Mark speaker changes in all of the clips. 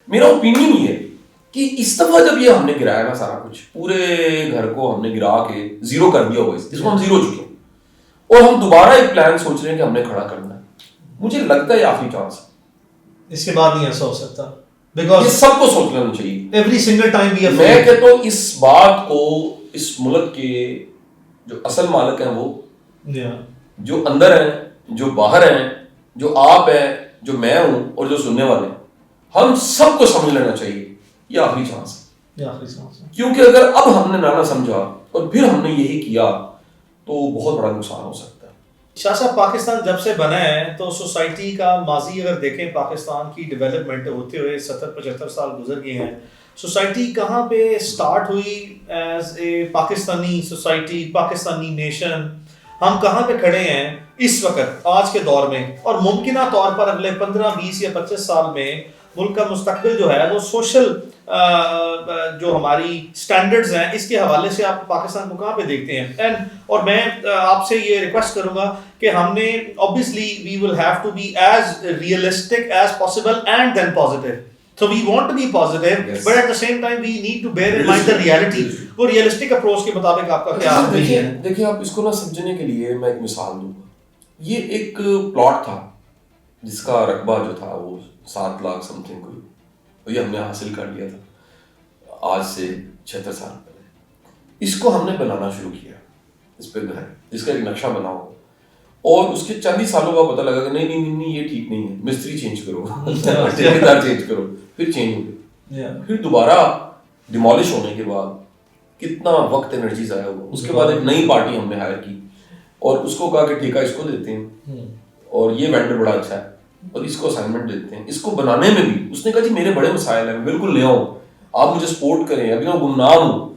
Speaker 1: میرا اوپینین یہ ہے کہ اس دفعہ جب یہ ہم نے گرایا نا سارا کچھ, پورے گھر کو ہم نے گرا کے زیرو کر دیا ہوا, اس کو ہم زیرو چکے ہیں, اور ہم دوبارہ ایک پلان سوچ رہے ہیں کہ ہم نے کھڑا کرنا ہے. مجھے لگتا ہے یہ آخری چانس ہے,
Speaker 2: اس کے بعد نہیں ایسا ہو سکتا.
Speaker 1: یہ سب کو سوچ لینا چاہیے.
Speaker 2: ایوری سنگل ٹائم
Speaker 1: میں کہتا ہوں اس بات کو اس ملک کے جو اصل مالک ہیں, وہ جو اندر ہیں, جو باہر ہیں, جو آپ ہیں, جو میں ہوں, اور جو سننے والے ہیں, ہم سب کو سمجھ لینا چاہیے یہ آخری چانس ہے. کیونکہ اگر اب ہم نے نہ سمجھا اور پھر ہم نے یہی کیا تو بہت بڑا نقصان ہو سکتا ہے.
Speaker 2: شاہ صاحب, پاکستان جب سے بنا ہے تو سوسائٹی کا ماضی اگر دیکھیں, پاکستان کی ڈیولپمنٹ ہوتے ہوئے 70-75 سال گزر گئے ہیں. سوسائٹی کہاں پہ سٹارٹ ہوئی as a Pakistani society, Pakistani nation, ہم کہاں پہ کھڑے ہیں اس وقت آج کے دور میں, اور ممکنہ طور پر اگلے 15-20 یا 25 سال میں ملک کا مستقبل جو ہے وہ سوشل جو ہماری سٹینڈرڈز ہیں اس کے حوالے سے آپ پاکستان کو کہاں پہ دیکھتے ہیں. اور میں آپ سے یہ ریکویسٹ کروں گا کہ ہم نے obviously we will have to be as realistic as possible and then positive. So we want to be positive, yes, but at the same time we need to bear in mind the reality. وہ realistic approach کے مطابق آپ کا کیا ہے؟
Speaker 1: دیکھیں آپ اس کو نہ سمجھنے کے لیے میں ایک مثال دوں گا. یہ ایک پلاٹ تھا جس کا رقبہ جو تھا وہ 7 لاکھ سم تھنگ کوئی, یہ ہم نے حاصل کر لیا تھا آج سے 76 سال پہلے. اس کو ہم نے بنانا شروع کیا, اس پہ گھر جس کا ایک نقشہ بناؤ, اور اس کے چند ہی سالوں کا پتہ لگا کہ نہیں یہ ٹھیک نہیں ہے, مستری چینج کرو, ٹھیکیدار چینج کرو, پھر چینج ہو گیا, پھر دوبارہ ڈیمالش ہونے کے بعد کتنا وقت انرجی ضائع ہوا. اس کے بعد ایک نئی پارٹی ہم نے ہائر کی اور اس کو کہا کہ ٹھیکہ اس کو دیتے ہیں, اور یہ وینڈر بڑا اچھا ہے, اور اس کو اسائنمنٹ دیتے ہیں. اس کو بنانے میں بھی اس نے کہا جی میرے بڑے مسائل ہیں, میں بالکل لے آؤں, آپ مجھے سپورٹ کریں, ابھی میں گمنام ہوں.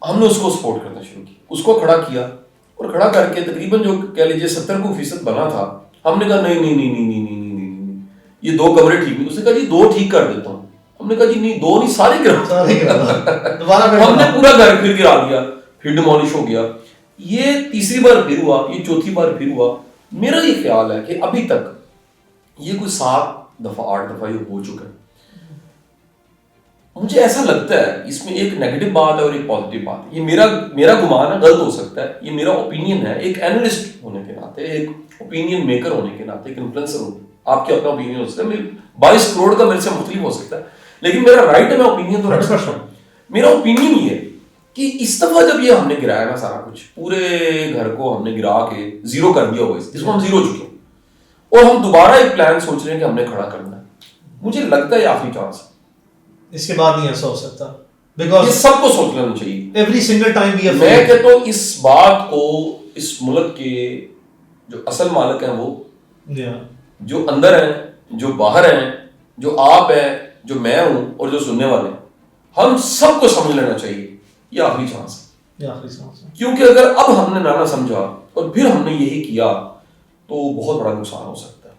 Speaker 1: ہم نے اس کو سپورٹ کرنا شروع کیا, اس کو کھڑا کیا, اور کھڑا کر کے تقریباً جو کہہ لیجیے 70% بنا تھا. ہم نے کہا نہیں یہ 2 کمرے ٹھیک نہیں. اس نے کہا جی 2 ٹھیک کر دیتا ہوں. ہم نے کہا جی نہیں 2 نہیں سارے کرا. ہم نے پورا گھر پھر گرا دیا, پھر ڈیمولش ہو گیا. یہ تیسری بار پھر ہوا, یہ چوتھی بار پھر ہوا. میرا یہ خیال ہے کہ ابھی تک یہ کوئی 7 دفعہ 8 دفعہ یہ ہو چکا ہے. مجھے ایسا لگتا ہے اس میں ایک نیگیٹو بات ہے اور ایک پازیٹیو بات ہے. یہ میرا گمان ہے, غلط ہو سکتا ہے, یہ میرا اوپینین ہے ایک اینالسٹ ہونے کے ناطے, ایک اوپینین میکر ہونے کے ناطے, ایک انفلوئنسر ہوں. آپ کے اپنا اوپینین ہو سکتا ہے, 22 کروڑ کا میرے سے مختلف ہو سکتا ہے, لیکن میرا رائٹ ہے, میں اوپینین تو رکھ سکتا ہوں. میرا اوپینین یہ ہے کہ اس دفعہ جب یہ ہم نے گرایا نا سارا کچھ, پورے گھر کو ہم نے گرا کے زیرو کر دیا ہوا, اس کو ہم زیرو چکے ہیں, اور ہم دوبارہ ایک پلان سوچ رہے ہیں کہ ہم نے کھڑا کرنا ہے. مجھے لگتا ہے یہ آخری چانس ہے,
Speaker 2: اس کے بعد نہیں ایسا ہو سکتا.
Speaker 1: یہ سب کو سوچ لینا چاہیے.
Speaker 2: ایوری سنگل ٹائم
Speaker 1: میں کہتا ہوں اس بات کو اس ملک کے جو اصل مالک ہیں, وہ جو اندر ہیں, جو باہر ہیں, جو آپ ہیں, جو میں ہوں, اور جو سننے والے ہیں, ہم سب کو سمجھ لینا چاہیے یہ آخری چانس ہے. کیونکہ اگر اب ہم نے نہ سمجھا اور پھر ہم نے یہی کیا تو بہت بڑا نقصان ہو سکتا ہے.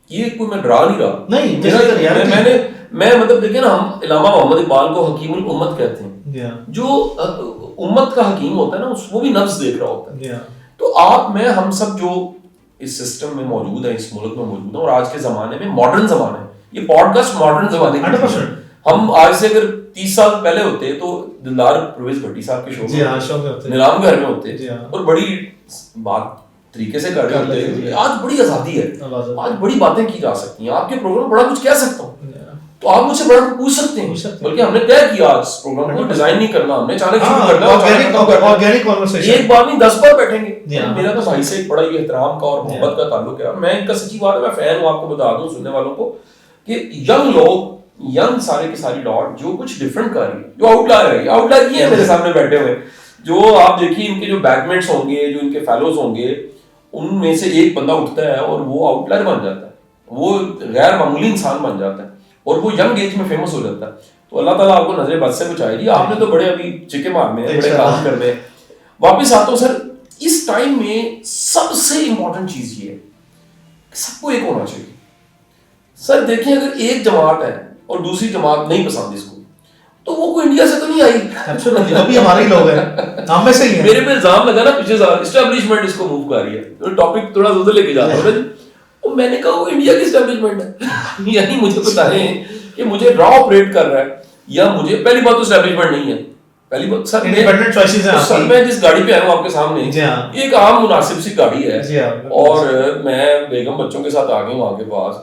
Speaker 1: یہ کوئی میں ڈرا نہیں رہا, نہیں میں مطلب دیکھیں نا, ہم علامہ محمد اقبال کو حکیم الامت کہتے ہیں. جو امت کا حکیم ہوتا ہے نا, وہ بھی نفس دیکھ رہا ہوتا ہے. تو آپ میں ہم سب جو اس سسٹم میں موجود ہیں, اس ملک میں موجود ہیں, اور آج کے زمانے میں ماڈرن زمانے ہے, یہ پوڈ کاسٹ ماڈرن زمانے کی. ہم آج سے اگر 30 سال پہلے ہوتے تو دلدار پرویز بھٹی صاحب کے شو میں نیلام گھر میں ہوتے, اور بڑی بات طریقے سے کر رہے ہوتے. آج بڑی آزادی ہے, آج بڑی باتیں کی جا سکتی ہیں. آپ کے پروگرام بڑا کچھ کہہ سکتا ہوں, تو آپ مجھ سے بڑا پوچھ سکتے ہیں. بلکہ ہم نے طے کیا آج پروگرام کو ڈیزائن نہیں کرنا, ہم نے اچانک شروع کرنا, ایک بار نہیں 10 بار بیٹھیں گے. میرا تو بھائی سے بڑا یہ احترام کا اور محبت کا تعلق ہے, اور میں ان کا سچی بات ہے, میں فین ہوں. آپ کو بتا دوں سننے والوں کو کہ ینگ لوگ, ینگ سارے کے ساری ڈاٹ جو کچھ ڈفرنٹ کر رہی ہے, جو آؤٹ لائر ہے, آؤٹ لائر یہ ہے میرے سامنے بیٹھے ہوئے, جو آپ دیکھیے ان کے جو بیک میٹس ہوں گے, جو ان کے فیلوز ہوں گے, ان میں سے ایک بندہ اٹھتا ہے اور وہ آؤٹ لائر بن جاتا ہے, وہ غیر معمولی انسان بن جاتا ہے, اور وہ ینگ ایج میں فیمس ہو جاتا ہے. تو اللہ تعالیٰ آپ کو نظر بد سے بچائے گی. آپ نے تو بڑے ابھی چکے مارنے ہیں, بڑے کام کرنے ہیں. واپس آتا ہوں سر, اس ٹائم میں سب سے امپورٹنٹ چیز یہ ہے کہ سب کو ایک ہونا چاہیے. سر دیکھیں, اگر ایک جماعت ہے اور دوسری جماعت نہیں پسند اس کو, تو وہ کوئی انڈیا سے تو نہیں آئی,
Speaker 2: ابھی ہمارے لوگ ہیں, ہم میں سے ہی ہیں.
Speaker 1: میرے پہ الزام لگا نا پچھلے سال, اسٹیبلشمنٹ اس کو موو کر رہی ہے. ٹاپک تھوڑا ادھر لے کے جاتا ہوں, میں نے کہا وہ انڈیا کی اسٹیبلشمنٹ ہے. یعنی مجھے بتائیں کہ مجھے را آپریٹ کر رہا ہے یا مجھے پہلی بات تو اسٹیبلشمنٹ نہیں ہے. پہلی بات سر
Speaker 2: انڈیپینڈنٹ چوائسز ہیں
Speaker 1: سر میں جس گاڑی پہ آیا ہوں آپ کے سامنے یہ ایک عام مناسب سی گاڑی ہے اور میں بیگم بچوں کے ساتھ آ گئی وہاں کے پاس.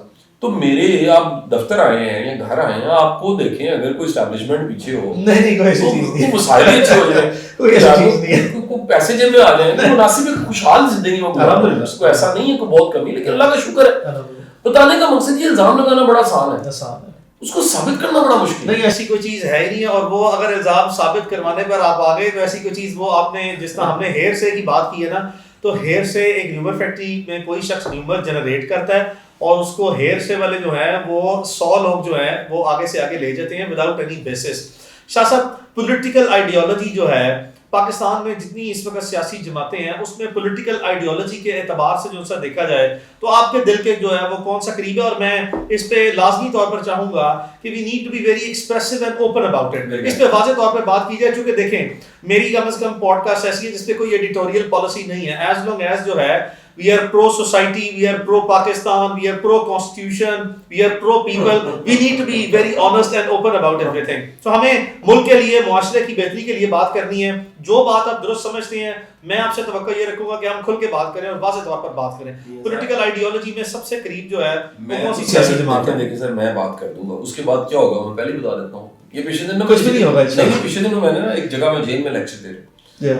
Speaker 1: تو میرے آپ دفتر آئے ہیں یا گھر آئے ہیں آپ کو دیکھیں اگر کوئی اسٹیبلشمنٹ پیچھے ہو
Speaker 2: نہیں کوئی ایسی چیز نہیں,
Speaker 1: مسائل اچھے ہو جائیں,
Speaker 2: کوئی ایسی چیز نہیں ہے,
Speaker 1: کوئی پیسے جیب میں آ جائیں مناسب ایک خوشحال زندگی میں اس کو ایسا نہیں ہے کوئی بہت کمی, لیکن اللہ کا شکر ہے. بتانے کا مقصد یہ الزام لگانا بڑا آسان ہے, اس کو ثابت کرنا بڑا مشکل
Speaker 2: نہیں. ایسی کوئی چیز ہے ہی نہیں ہے. اور وہ اگر الزام ثابت کروانے پر آپ آ گئے تو ایسی کوئی چیز وہ آپ نے جس طرح ہم نے ہیئر سے کی بات کی ہے نا, تو ہیئر سے ایک نیومر فیکٹری میں کوئی شخص نیومر جنریٹ کرتا ہے اور اس کو ہیئر سے والے جو ہیں وہ 100 لوگ جو ہیں وہ آگے سے آگے لے جاتے ہیں وداؤٹ اینی بیسس. شاہ صاحب پولیٹیکل آئیڈیالوجی جو ہے پاکستان میں جتنی اس وقت سیاسی جماعتیں ہیں اس میں پولیٹیکل آئیڈیالوجی کے اعتبار سے جو سا دیکھا جائے تو آپ کے دل کے جو ہے وہ کون سا قریب ہے؟ اور میں اس پہ لازمی طور پر چاہوں گا کہ we need to be very expressive and open about it. اس پہ واضح طور پہ بات کی جائے, چونکہ دیکھیں میری کم از کم پوڈ کاسٹ ایسی ہے جس پہ کوئی ایڈیٹوریل پالیسی نہیں ہے. ایز لانگ ایز جو ہے we are pro society, we are pro Pakistan, we are pro constitution, we are pro people, we need to be very honest and open about everything. So ہمیں ملک کے لیے معاشرے کی بہتری کے لیے بات کرنی ہے. جو بات آپ درست سمجھتے ہیں میں آپ سے توقع یہ رکھوں گا کہ ہم کھل کے بات کریں اور واضح طور پر بات کریں. پولیٹیکل آئیڈیالوجی میں سب سے قریب جو ہے وہ کون سی سیاسی جماعت ہے؟
Speaker 1: دیکھیں سر میں بات کر دوں گا, اس کے بعد کیا ہوگا میں پہلے بتا دیتا ہوں. یہ پچھلے دن
Speaker 2: کچھ بھی نہیں ہوگا.
Speaker 1: پچھلے دن میں نے نا ایک جگہ میں جیل میں لیکچر دے رہا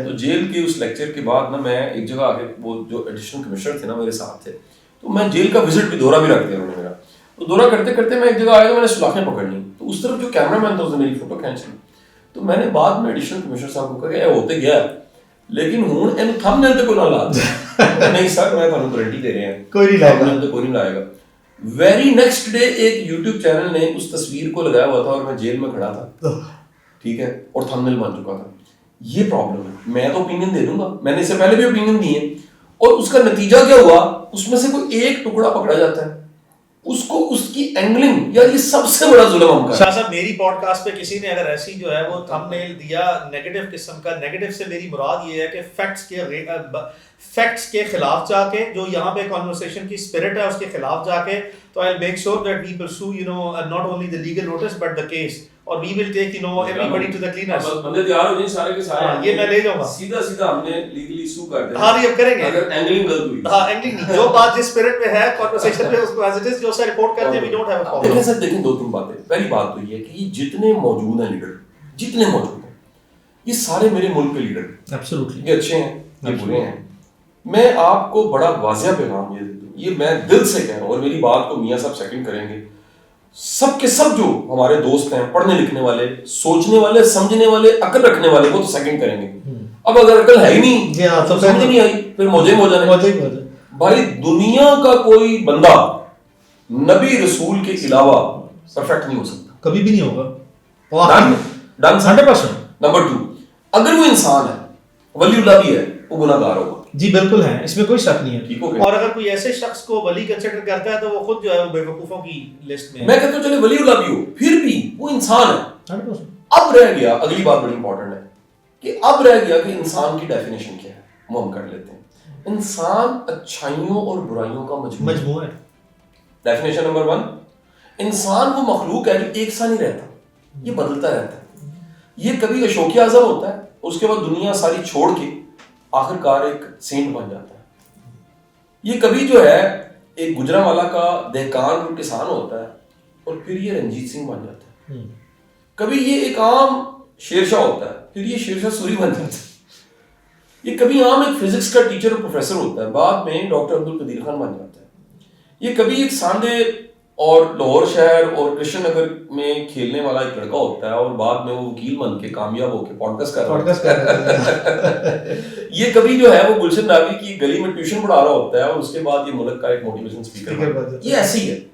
Speaker 1: تو جیل کے اس لیکچر کے بعد نا میں ایک جگہ آ کے وہ جو ایڈیشنل کمشنر تھے نا میرے ساتھ تھے تو میں جیل کا وزٹ بھی دورہ بھی رکھ دیا انہوں نے میرا. تو دورہ کرتے کرتے میں ایک جگہ آیا تو میں نے سلاخیں پکڑ لی, تو اس طرف جو کیمرہ مین تھا اس نے میری فوٹو کھینچ لی. تو میں نے بعد میں ایڈیشنل کمشنر صاحب کو کہا کہ ہوتے گیا لیکن ہوں ان تھم نیل تے کوئی نہ لا دے. نہیں سر میں تھانوں گارنٹی دے رہے ہیں کوئی نہیں لائے گا. ویری نیکسٹ ڈے ایک یوٹیوب چینل نے اس تصویر کو لگایا ہوا تھا اور میں جیل میں کھڑا تھا, ٹھیک ہے, اور تھم نیل بن چکا تھا. یہ پرابلم ہے. میں تو اوپینین دے دوں گا, میں نے اس سے پہلے بھی اوپینین دی ہے, اور اس کا نتیجہ کیا ہوا اس میں سے کوئی ایک ٹکڑا پکڑا جاتا ہے, اس کو اس کی اینگلنگ یا یہ سب سے بڑا ظلم ہم کا.
Speaker 2: شاہ صاحب میری پوڈ کاسٹ پہ کسی نے اگر ایسی جو ہے وہ تھم نیل دیا نیگیٹو قسم کا, نیگیٹو سے میری مراد یہ ہے کہ فیکٹس کے خلاف جا کے جو یہاں پہ کانورسیشن کی اسپرٹ ہے اس کے خلاف جا کے, تو I'll make sure that we pursue not only the legal notice but the case, اور we will take everybody to the cleaners.
Speaker 1: بندے تیار ہو جائیں سارے کے سارے,
Speaker 2: یہ میں لے جاؤں گا
Speaker 1: سیدھا ہم نے لیگلی سو کر دیں.
Speaker 2: ہاں یہ کریں گے
Speaker 1: اگر اینگلنگ غلط ہوئی.
Speaker 2: ہاں اینگلنگ جو بات جس اسپرٹ میں ہے کانورسیشن میں اس کو ایز اٹ از جو سا رپورٹ کرتے ہیں we don't have a problem.
Speaker 1: دیکھیں سر دیکھیں 2-3 باتیں. پہلی بات تو یہ ہے کہ یہ جتنے موجود ہیں لیڈر جتنے موجود ہیں یہ سارے میرے ملک کے لیڈر ہیں.
Speaker 2: ایبسولوٹلی
Speaker 1: یہ اچھے ہیں یہ برے ہیں. میں آپ کو بڑا واضح پیغام یہ دیتا ہوں, یہ میں دل سے کہہ رہا ہوں, اور میری بات کو میاں صاحب سیکنڈ کریں گے. سب کے سب جو ہمارے دوست ہیں پڑھنے لکھنے والے سوچنے والے سمجھنے والے عقل رکھنے والے وہ تو سیکنڈ کریں گے. اب اگر عقل ہے ہی نہیں تو سمجھ نہیں آئی پھر موجے موجہ. بھائی دنیا کا کوئی بندہ نبی رسول کے علاوہ پرفیکٹ نہیں ہو سکتا,
Speaker 2: کبھی بھی نہیں ہوگا.
Speaker 1: ڈن 100%. نمبر 2 اگر وہ انسان ہے ولی اللہ بھی ہے وہ گناہ گار ہوگا.
Speaker 2: جی بالکل ہے, اس میں کوئی شک نہیں ہے.
Speaker 1: ٹھیک ہو گیا.
Speaker 2: اور اگر کوئی ایسے شخص کو ولی کنسیڈر کرتا ہے تو وہ خود جو ہے بے وقوفوں کی لسٹ میں ہے.
Speaker 1: میں کہتا ہوں چلے ولی اللہ بھی ہو پھر بھی وہ انسان ہے. اب رہ گیا اگلی بات بڑی امپورٹنٹ ہے کہ اب رہ گیا کہ انسان کی ڈیفینیشن کیا ہے, وہ ہم کر لیتے ہیں. انسان اچھائیوں اور برائیوں کا مجموعہ ہے. ڈیفینیشن نمبر 1, انسان وہ مخلوق ہے جو ایک سا نہیں رہتا, یہ بدلتا رہتا ہے. یہ کبھی اشوک اعظم ہوتا ہے اس کے بعد دنیا ساری چھوڑ کے آخر کار ایک سینٹ بن جاتا ہے. یہ کبھی جو ہے ایک گجرانوالا کا دہقان اور کسان ہوتا ہے اور پھر یہ رنجیت سنگھ بن جاتا ہے. کبھی یہ ایک عام شیرشاہ ہوتا ہے پھر یہ شیرشاہ سوری بن جاتا ہے. یہ کبھی عام ایک فزکس کا ٹیچر اور پروفیسر ہوتا ہے بعد میں ڈاکٹر عبدالقدیر خان بن جاتا ہے. یہ کبھی ایک ساندے اور لاہور شہر اور کرشن نگر میں کھیلنے والا ایک لڑکا ہوتا ہے اور بعد میں وہ وکیل بن کے کامیاب ہو کے پوڈ کاسٹ کر رہا ہے. یہ کبھی جو ہے وہ گلشن ناوی کی گلی میں ٹیوشن پڑھا رہا ہوتا ہے اور اس کے بعد یہ ملک کا ایک موٹیویشن اسپیکر. یہ ایسی ہے.